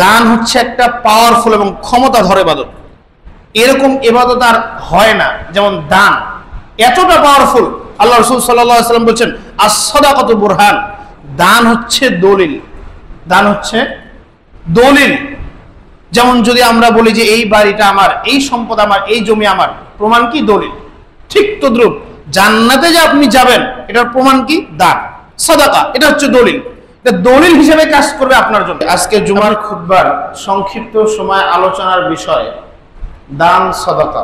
দান হচ্ছে একটা পাওয়ারফুল এবং ক্ষমতাধর ইবাদত। এরকম ইবাদত আর হয় না। যেমন দান এতটা পাওয়ারফুল, আল্লাহ রাসূল সাল্লাল্লাহু আলাইহি ওয়াসাল্লাম বলেছেন আস-সাদাকাতু বুরহান, দান হচ্ছে দলিল। দান হচ্ছে দলিল। যেমন যদি আমরা বলি যে এই বাড়িটা আমার, এই সম্পদ আমার, এই জমি আমার, প্রমাণ কি? দলিল। ঠিক তদ্রূপ জান্নাতে যে আপনি যাবেন এটার প্রমাণ কি? দান, সাদাকা। এটা হচ্ছে দলিল। এটা দলিল হিসেবে কাজ করবে আপনার জন্য। আজকে জুমার খুতবার সংক্ষিপ্ত সময় আলোচনার বিষয় দান সাদাকা।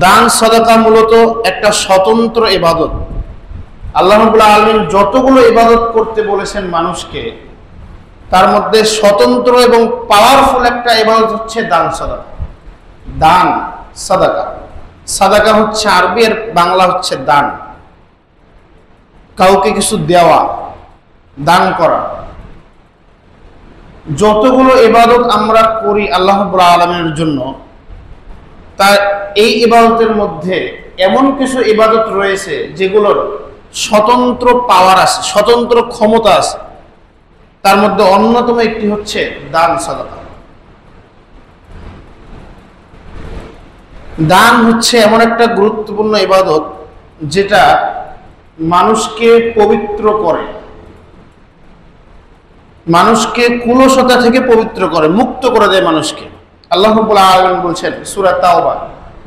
দান সাদাকা মূলত একটা স্বতন্ত্র ইবাদত। আল্লাহ রাব্বুল আলামিন যতগুলো ইবাদত করতে বলেছেন মানুষকে, তার মধ্যে স্বতন্ত্র এবং পাওয়ারফুল একটা ইবাদত হচ্ছে দান সাদাকা। দান সাদাকা, সাদাকা হচ্ছে আরবি, আর বাংলা হচ্ছে দান। কাউকে কিছু দেওয়া, দান করা। যতগুলো ইবাদত আমরা করি আল্লাহ রাব্বুল আলামিনের জন্য, তার এই ইবাদতের মধ্যে এমন কিছু ইবাদত রয়েছে যেগুলোর স্বতন্ত্র পাওয়ার আছে, স্বতন্ত্র ক্ষমতা আছে। তার মধ্যে অন্যতম একটি হচ্ছে দান সাদাকা। দান হচ্ছে এমন একটা গুরুত্বপূর্ণ ইবাদত যেটা মানুষকে পবিত্র করে, মানুষকে কুলসতা থেকে পবিত্র করে, মুক্ত করে দেয় মানুষকে। আল্লাহ রাব্বুল আলামিন বলছেন সূরা তাওবা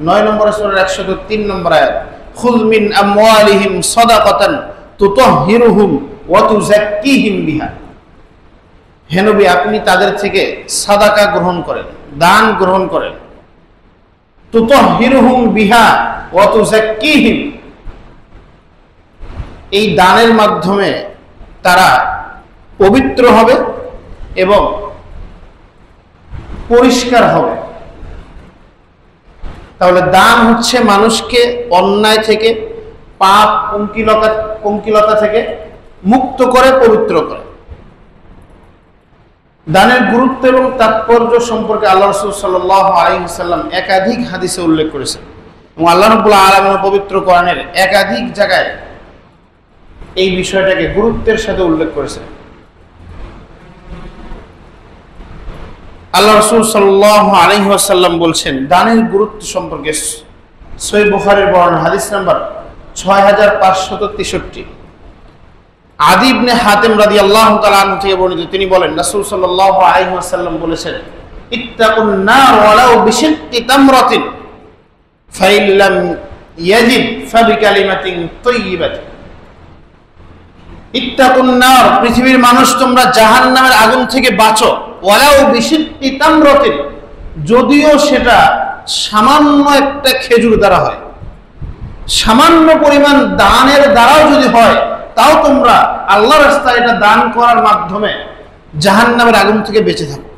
9 নম্বর সূরার 103 নম্বর আয়াত, খুয মিন আমওয়ালিহিম সাদাকাতান তুতাহহিরুহুম ওয়া তুযাক্কিহিম বিহা। হে নবী, আপনি তাদের থেকে সাদাকা গ্রহণ করেন, দান গ্রহণ করেন। তুতাহহিরুহুম বিহা ওয়া তুযাক্কিহিম, এই দানের মাধ্যমে তারা পবিত্র হবে এবং পরিষ্কার হবে। তাহলে দান হচ্ছে মানুষকে অন্যায় থেকে, পাপ পঙ্কিলতা থেকে মুক্ত করে, পবিত্র করে। দানের গুরুত্ব এবং তাৎপর্য সম্পর্কে আল্লাহ রাসূল সাল্লাল্লাহু আলাইহি ওয়াসাল্লাম একাধিক হাদিসে উল্লেখ করেছেন এবং আল্লাহ রাব্বুল আলামিন পবিত্র কোরআনের একাধিক জায়গায় এই বিষয়টাকে গুরুত্বের সাথে উল্লেখ করেছেন। আল্লাহ রাসূল সাল্লাল্লাহু আলাইহি ওয়াসাল্লাম বলছেন দানের গুরুত্ব সম্পর্কে, সহিহ বুখারীর বর্ণনা হাদিস নাম্বার 6563, আদি ইবনে হাতিম রাদিয়াল্লাহু তাআলা আনহু থেকে বর্ণিত। তিনি বলেন রাসূল সাল্লাল্লাহু আলাইহি ওয়াসাল্লাম বলেছেন ইত্তাকুন নার ওয়ালাউ বিশিক্কি তামরাতিন ফাইন লাম ইয়াজিদ ফাবিকালিমাতিন তাইয়্যিবাতিন। ইত্তাকুন নার, পৃথিবীর মানুষ তোমরা জাহান্নামের আগুন থেকে বাঁচো, ওয়ালাউ বিশিক্কি তামরাতিন, যদিও সেটা সামান্য একটা খেজুর দ্বারা হয়, সামান্য পরিমাণ দানের দ্বারাও যদি হয়, তাও তোমরা আল্লাহর রাস্তায় এটা দান করার মাধ্যমে জাহান্নামের আগুন থেকে বেঁচে থাকো।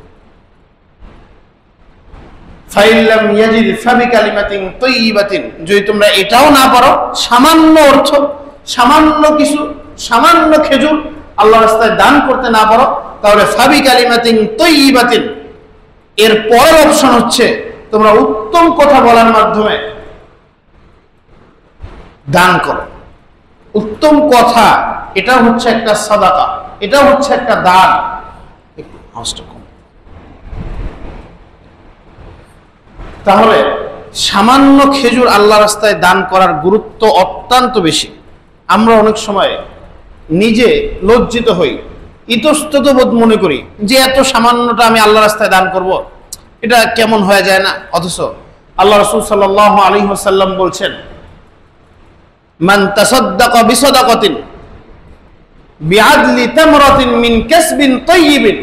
ফাইন লাম ইয়াজিদ ফাবিকালিমাতিন তাইয়্যিবাতিন, যদি তোমরা এটাও না পারো, সামান্য অর্থ, সামান্য কিছু, সামান্য খেজুর আল্লাহর রাস্তায় দান করতে না পারো, তাহলে ফাবিকালিমাতিন তাইয়্যিবাতিন, এর পরের অপশন হচ্ছে তোমরা উত্তম কথা বলার মাধ্যমে দান করো। উত্তম কথা, এটা হচ্ছে একটা সাদাকা, এটা হচ্ছে একটা দান। তাহলে সামান্য খেজুর আল্লাহ রাস্তায় দান করার গুরুত্ব অত্যন্ত বেশি। আমরা অনেক সময় নিজে লজ্জিত হই, ইতস্তত বোধ মনে করি যে এত সামান্যটা আমি আল্লাহ রাস্তায় দান করব, এটা কেমন হয়ে যায় না? অথচ আল্লাহ রাসূল সাল্লাল্লাহু আলাইহি ওয়াসাল্লাম বলছেন মান তাসাদ্দাকা বিসাদাকাতিন বিআদলি তামরাতিন মিন কাসবিন তাইয়্যিবিন,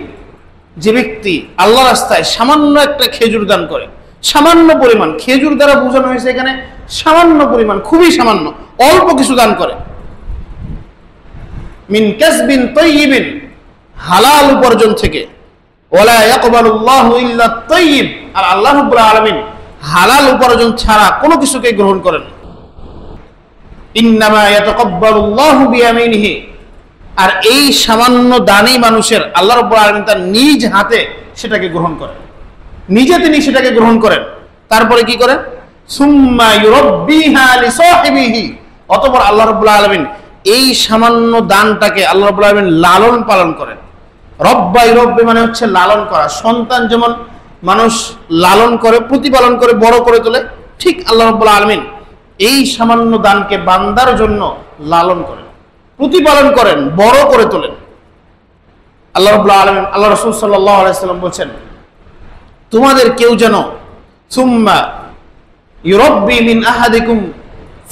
যে ব্যক্তি আল্লাহ রাস্তায় সামান্য একটা খেজুর দান করে, সামান্য পরিমাণ, খেজুর দ্বারা বোঝানো হয়েছে এখানে সামান্য পরিমাণ, খুবই সামান্য, অল্প কিছু দান করে, মিন কাসবিন তাইয়্যিবিন, হালাল উপার্জন থেকে, ওয়ালা ইয়াকবালুল্লাহু ইল্লা তাইয়্যিব, আর আল্লাহ রাব্বুল আলামিন হালাল উপার্জন ছাড়া কোনো কিছুকে গ্রহণ করেন না। ইন্নামা ইয়াতাকাব্বালুল্লাহু বিয়ামিনিহি, আর এই সামান্য দানি মানুষের আল্লাহ রাব্বুল আলামিন তার নিজ হাতে সেটাকে গ্রহণ করেন, নিজে তিনি সেটাকে গ্রহণ করেন। তারপরে কি করেন? সুম্মা ইউরাব্বিহা লিসাহিবিহি, অতঃপর আল্লাহ রাব্বুল আলামিন এই সামান্য দানটাকে আল্লাহ রাব্বুল আলামিন লালন পালন করেন, রব্বাই রব্বে মানে হচ্ছে লালন করা। সন্তান যেমন মানুষ লালন করে, প্রতিপালন করে, বড় করে তোলে, ঠিক আল্লাহ রাব্বুল আলামিন এই সামান্য দানকে বান্দার জন্য লালন করেন, প্রতিপালন করেন, বড় করে তোলেন। আল্লাহ রাব্বুল আলামিন, আল্লাহ রাসূল সাল্লাল্লাহু আলাইহি সাল্লাম বলেন, তোমাদের কেউ যেন সুম্মা ইউরাব্বি মিন আহাদিকুম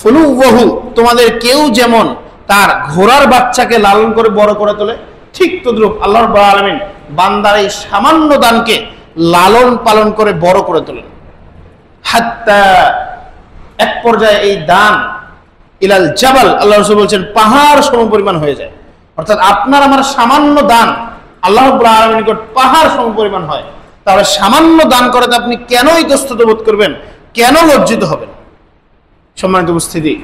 ফুলুওয়াহু, তোমাদের কেউ যেমন তার ঘোড়ার বাচ্চাকে লালন করে বড় করে তোলে, ঠিক তদ্রূপ আল্লাহ রাব্বুল আলামিন বান্দার এই সামান্য দানকে লালন পালন করে বড় করে তোলেন। হাত্তা, এক পর্যায়ে এই দান ইলাল জাবাল, আল্লাহ রাসূল বলছেন পাহাড় সমপরিমাণ হয়ে যায়। অর্থাৎ আপনার আমার সামান্য দান আল্লাহ রাব্বুল আলামিনের নিকট পাহাড় সমপরিমাণ হয়। তাহলে সামান্য দান করাতে আপনি কেন ইতস্তত বোধ করবেন, কেন লজ্জিত হবেন? সম্মানিত উপস্থিতি,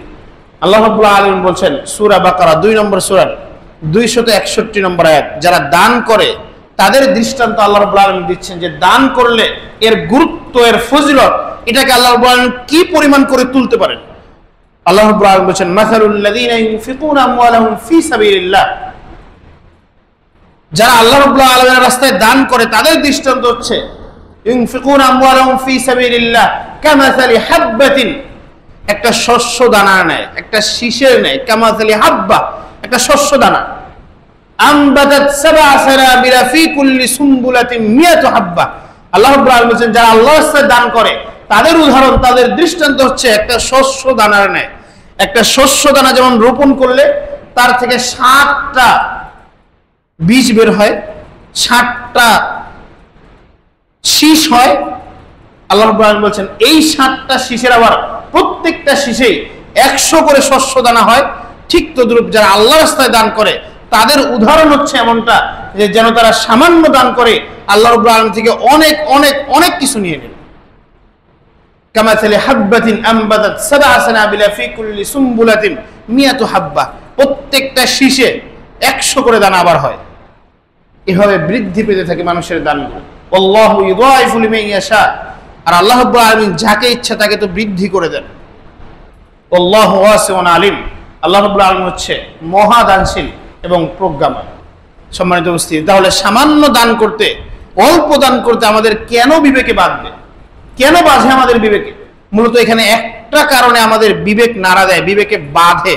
আল্লাহ রাব্বুল আলামিন বলছেন সূরা বাকারা 2 নম্বর সূরার 261 নম্বর আয়াত, যারা দান করে তাদের দৃষ্টান্ত আল্লাহ রাব্বুল আলামিন দিচ্ছেন যে দান করলে এর গুরুত্ব, এর ফজিলত, এটাকে আল্লাহ রাব্বুল আলামিন কি পরিমাণ করে তুলতে পারেন। আল্লাহ রাব্বুল আলামিন বলেন মাসালুল লাযীনা ইউনফিকুনা আমওয়ালাহুম ফি সাবিলিল্লাহ, যারা আল্লাহ রাব্বুল আলামিনের রাস্তায় দান করে তাদের দৃষ্টান্ত হচ্ছে ইউনফিকুনা আমওয়ালাহুম ফি সাবিলিল্লাহ কামাসালি হাববাতিন, একটা শস্য দানার ন্যায়, একটা শীষের ন্যায়, কামাসালি হাব্বা, একটা শস্য দানা, আমবাতাত সাবআ সানাবিলা ফি কুল্লি সুমবুলাতিন মিয়াতু হাব্বা। আল্লাহ রাব্বুল আলামিন বলেন যারা আল্লাহর রাস্তায় দান করে তাদের উদাহরণ, তাদের দৃষ্টান্ত হচ্ছে একটা শস্য দানার ন্যায়। একটা শস্য দানা যেমন রোপণ করলে তার থেকে 60টা বীজ বের হয়, 60টা শীষ হয়, আল্লাহ রাব্বুল আলামিন বলেন এই 60টা শীষের আবার প্রত্যেকটা শীষেই 100 করে শস্য দানা হয়। ঠিক তদ্রূপ যারা আল্লাহর রাস্তায় দান করে তাদের উদাহরণ হচ্ছে এমনটা যে যেন তারা সামান্য দান করে আল্লাহ রাব্বুল আলামিন থেকে অনেক অনেক অনেক কিছু নিয়ে নেবে। কামাসালি হাব্বাতিন আমবাতাত সাবআ সানাবিলা ফি কুল্লি সুমবুলাতিন মিয়াতু হাব্বা, প্রত্যেকটা শীষে 100 করে দানা আবার হয়। এভাবে বৃদ্ধি পেতে থাকে মানুষের দানগুলো। আল্লাহু ইউদাইফু লিমান ইয়াশা, আর আল্লাহ রাব্বুল আলামিন যাকে ইচ্ছা তাকে তো বৃদ্ধি করে দেন। আল্লাহু ওয়াসিউন আলিম, আল্লাহ রাব্বুল আলামিন হচ্ছে মহাদানশীল এবং প্রজ্ঞাময়। সম্মানিত উপস্থিতি, তাহলে সামান্য দান করতে, অল্প দান করতে আমাদের কেন বিবেকে বাঁধবে, কেন বাঁধে আমাদের বিবেকে? মূলত এখানে একটা কারণে আমাদের বিবেক নাড়া দেয়, বিবেকে বাঁধে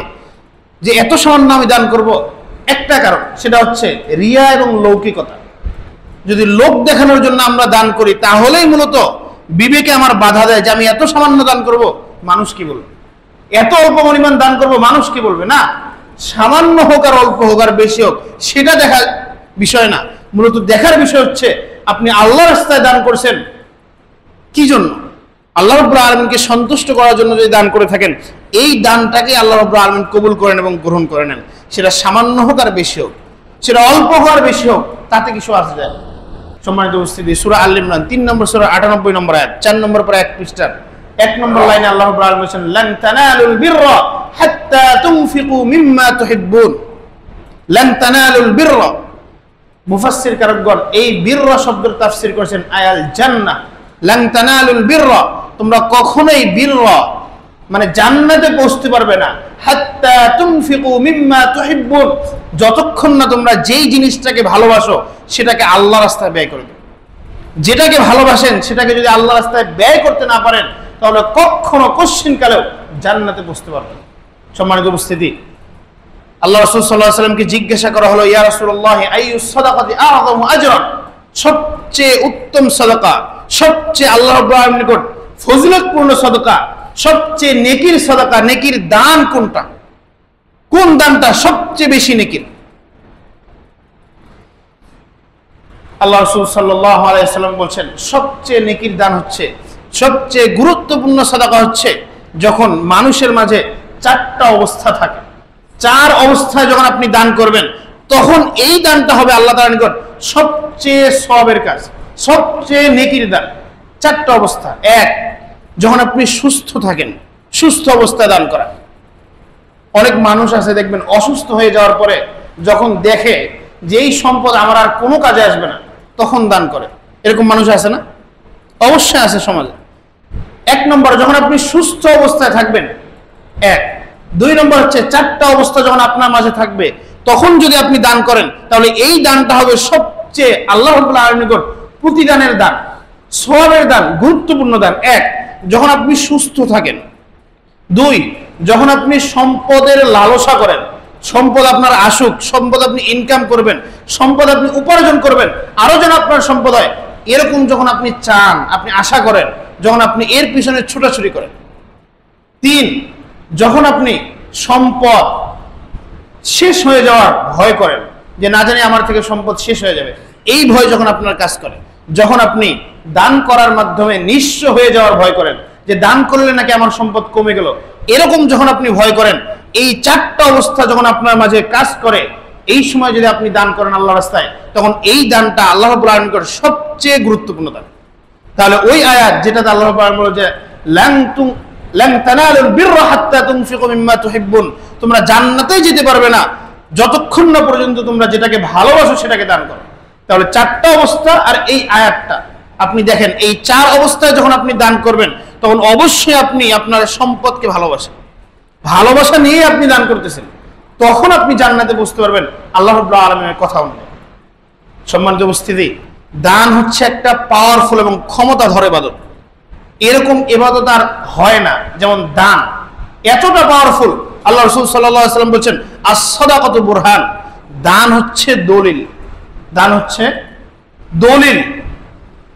যে এত সামান্য আমি দান করব। একটা কারণ, সেটা হচ্ছে রিয়া এবং লৌকিকতা। যদি লোক দেখানোর জন্য আমরা দান করি তাহলেই মূলত বিবেকে আমার বাধা দেয় যে আমি এত সামান্য দান করব, মানুষ কি বলবে, এত অল্প পরিমাণ দান করব, মানুষ কি বলবে। না, সামান্য হোক আর অল্প হোক আর বেশি হোক সেটা দেখার বিষয় না। মূলত দেখার বিষয় হচ্ছে আপনি আল্লাহর রাস্তায় দান করছেন কি জন্য, আল্লাহ রাব্বুল আলামিনকে সন্তুষ্ট করার জন্য যদি দান করে থাকেন, এই দানটাকে আল্লাহ রাব্বুল আলামিন কবুল করেন এবং গ্রহণ করে নেন। সেটা সামান্য হোক আর বেশি হোক, সেটা অল্প হোক আর বেশি হোক, তাতে কিছু আসে যায়। সম্মানিত উপস্থিতি, সূরা আল ইমরান 3 নম্বর সূরা 98 নম্বর আয়াত, 4 নম্বর পরে 1 পৃষ্ঠার 1 নম্বর লাইনে আল্লাহ রাব্বুল আলামিন বলেন লান তানালুল বিররা হাত্তা তুনফিকু মিম্মা তুহিব্বুন। লান তানালুল বিররা, মুফাসসির কারকগণ এই বিররা শব্দের তাফসীর করেছেন আয়াল জান্নাহ। লান তানালুল বিররা, তোমরা কখনোই বিররা মানে জান্নাতে পৌঁছতে পারবে না, হাত্তা তুনফিকু মিম্মা তুহিব্বুন, যতক্ষণ না তোমরা যেই জিনিসটাকে ভালোবাসো সেটাকে আল্লাহর রাস্তায় ব্যয় করে দেবে। যেটাকে ভালোবাসেন সেটাকে যদি আল্লাহর রাস্তায় ব্যয় করতে না পারেন তাহলে কখনো কোশ্চিনকালেও জান্নাতে পৌঁছতে পারবেন। সম্মানিত উপস্থিতি, আল্লাহ রাসূল সাল্লাল্লাহু আলাইহি ওয়াসাল্লামকে জিজ্ঞাসা করা হলো, ইয়া রাসূলুল্লাহ আইয়ুস সাদাকাতি আ'যামু আজরান, সবচেয়ে উত্তম সাদাকা, সবচেয়ে আল্লাহ রাব্বুল আলামিনের নিকট ফজিলতপূর্ণ সাদাকা, সবচেয়ে নেকির সাদাকা, নেকির দান কোনটা, কোন দানটা সবচেয়ে বেশি নেকির? আল্লাহ রাসূল সাল্লাল্লাহু আলাইহি ওয়াসাল্লাম বলেন সবচেয়ে নেকির দান হচ্ছে, সবচেয়ে গুরুত্বপূর্ণ সাদাকা হচ্ছে যখন মানুষের মাঝে 4টা অবস্থা থাকে। 4 অবস্থায় যখন আপনি দান করবেন তখন এই দানটা হবে আল্লাহ তাআলার নিকট সবচেয়ে সওয়াবের কাজ, সবচেয়ে নেকির দান। 4টা অবস্থা। 1, যখন আপনি সুস্থ থাকেন, সুস্থ অবস্থায় দান করা। অনেক মানুষ আছে দেখবেন অসুস্থ হয়ে যাওয়ার পরে যখন দেখে যে এই সম্পদ আমার আর কোনো কাজে আসবে না তখন দান করে। এরকম মানুষ আছে না? অবশ্যই আছে সমাজে। 1 নম্বর, যখন আপনি সুস্থ অবস্থায় থাকবেন 1। 2 নম্বর হচ্ছে 4টা অবস্থা যখন আপনার মাঝে থাকবে তখন যদি আপনি দান করেন তাহলে এই দানটা হবে সবচেয়ে আল্লাহ রাব্বুল আলামিনের নিকট প্রতিদানের দান, সওয়াবের দান, গুরুত্বপূর্ণ দান। এক, যখন আপনি সুস্থ থাকেন। দুই, যখন আপনি সম্পদের লালসা করেন, সম্পদ আপনার আসুক, সম্পদ আপনি ইনকাম করবেন, সম্পদ আপনি উপার্জন করবেন, আরো যেন আপনার সম্পদ হয়, এরকম যখন আপনি চান, আপনি আশা করেন, যখন আপনি এর পিছনে ছোটাছুটি করেন। তিন, যখন আপনি সম্পদ শেষ হয়ে যাওয়ার ভয় করেন, যে না জানি আমার থেকে সম্পদ শেষ হয়ে যাবে, এই ভয় যখন আপনার কাজ করে। যখন আপনি দান করার মাধ্যমে নিঃস্ব হয়ে যাওয়ার ভয় করেন, যে দান করলে নাকি আমার সম্পদ কমে গেল, এরকম যখন আপনি ভয় করেন, এই চারটা অবস্থা যখন আপনার মাঝে কাজ করে, এই সময় যদি আপনি দান করেন আল্লাহর রাস্তায়, তখন এই দানটা আল্লাহ রাব্বুল আলামিনের সবচেয়ে গুরুত্বপূর্ণ দান। তাহলে ওই আয়াত যেটাতে আল্লাহ রাব্বুল আলামিন বলে যে লান তানালুল বিররা হাত্তা তুনফিকু মিম্মা তুহিব্বুন, তোমরা জান্নাতে যেতে পারবে না যতক্ষণ না পর্যন্ত তোমরা যেটাকে ভালোবাসো সেটাকে দান করো। তাহলে চারটা অবস্থা আর এই আয়াতটা আপনি দেখেন, এই চার অবস্থায় যখন আপনি দান করবেন তখন অবশ্যই আপনি আপনার সম্পদকে ভালোবাসেন, ভালোবাসা নিয়ে আপনি দান করতেছেন, তখন আপনি জান্নাতে বুঝতে পারবেন আল্লাহ রাব্বুল আলামিনের কথা অনুযায়ী। সম্মানিত উপস্থিতি, দান হচ্ছে একটা পাওয়ারফুল এবং ক্ষমতাধর ইবাদত। এরকম ইবাদত আর হয় না যেমন দান, এতটা পাওয়ারফুল। আল্লাহ রাসূল সাল্লাল্লাহু আলাইহি ওয়াসাল্লাম বলেছেন আস-সাদাকাতু বুরহান, দান হচ্ছে দলিল, দান হচ্ছে দলিল।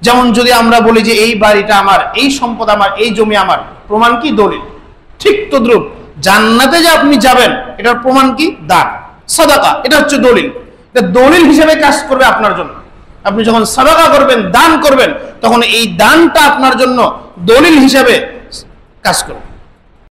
যেমন যদি আমরা বলি যে এই বাড়িটা আমার, এই সম্পদ আমার, এই জমি আমার, প্রমাণ কি? দলিল। ঠিক তদ্রূপ জান্নাতে যে আপনি যাবেন এটার প্রমাণ কি? দান, সাদাকা। এটা হচ্ছে দলিল, এটা দলিল হিসেবে কাজ করবে আপনার জন্য। আপনি যখন সাদাকা করবেন, দান করবেন, তখন এই দানটা আপনার জন্য দলিল হিসেবে কাজ করবে।